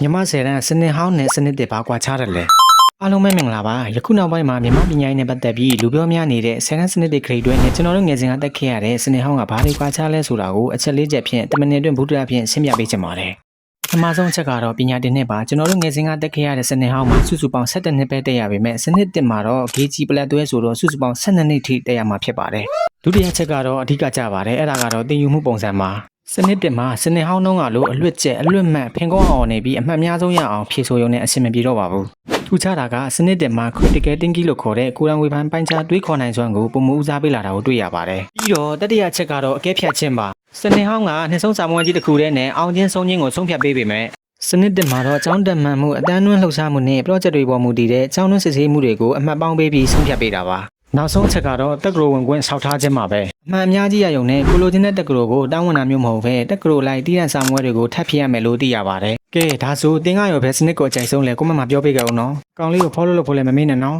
မြန်မာဆယ်တန်းစနစ်ဟောင်းနဲ့စနစ်တစ်ပါကွာခြားတယ်လေအားလုံးပဲမင်္ဂလာပါယခုနောက်ပိုင်းမှာမြန်မာပညာရေးနဲ့ပတ်သက်ပြီးလူပြောများနေတဲ့ဆယ်တန်းစနစ်တစ်ခရီးတွဲနဲ့ကျွန်တော်တို့ငယ်စဉ်ကတက်ခဲ့ရတဲ့စနစ်ဟောင်းကဘာတွေကွာခြားလဲဆိုတာကိုအချက်၄ချက်ဖြင့်10မိနစ်အတွင်းဘုဒ္ဓအဖြစ်ရှင်းပြပေးချင်ပါတယ်ပထမဆုံးအချက်ကတော့ပညာတင်နှစ်ပါကျွန်တော်တို့ငယ်စဉ်ကတက်ခဲ့ရတဲ့စနစ်ဟောင်းမှာစုစုပေါင်း17နှစ်ပဲတက်ရပေမဲ့စနစ်တစ်မှာတော့ GG ပလက်သွဲဆိုတော့စုစုပေါင်း12နှစ်ထိတက်ရမှာဖြစ်ပါတယ်ဒုတိယချက်ကတော့အဓိကကျပါတယ်အဲ့ဒါကတော့သင်ယူမှုပုံစံမှာစနစ်တင်မှာစနစ်ဟောင်းတုန်းကလို့အလွတ်ကျက်အလွတ်မှတ်ဖင်ကောင်းအောင်နေပြီးအမှတ်များဆုံးရအောင်ဖြည့်ဆိုးရုံနဲ့အဆင်မပြေတော့ပါဘူးထူးခြားတာကစနစ်တင်မှာ critical thinking လို့ခေါ်တဲ့ကိုယ်တိုင်ဝေဖန်ပိုင်းခြားတွေးခေါ်နိုင်စွမ်းကိုပုံမှုဦးစားပေးလာတာကိုတွေ့ရပါတယ်ပြီးတော့တတိယချက်ကတော့အကဲဖြတ်ခြင်းပါစနစ်ဟောင်းကနှစ်ဆုံးစာမွေးကြီးတစ်ခုတည်းနဲ့အောင်ချင်းဆုံးချင်းကိုဆုံးဖြတ်ပေးပေမဲ့စနစ်တင်မှာတော့အကြောင်းတက်မှန်မှုအတန်းနှွန်းလှုပ်ရှားမှုနဲ့ project တွေပေါ်မူတည်တဲ့အကြောင်းနှွန်းစစ်ဆေးမှုတွေကိုအမှတ်ပေါင်းပေးပြီးဆုံးဖြတ်ပေးတာပါနောက်ဆုံးအချက်ကတော့တက်ကရိုဝင်ခွင့်ဆောက်ထားခြင်းပါပဲအမှန်အများကြီးရယုံနဲ့ကိုလိုချင်တဲ့တက်ကရိုကိုတောင်းဝန်တာမျိုးမဟုတ်ဘဲတက်ကရိုလိုက်တည်ရန်စာမွဲတွေကိုထပ်ဖြည့်ရမယ်လို့သိရပါတယ်ကဲဒါဆိုတင်ကရောပဲစနစ်ကိုအကြိုက်ဆုံးလဲကိုမမပြောပေးကြအောင်နော်ကောင်လေးကို follow လုပ်ဖို့လည်းမမေ့နဲ့နော်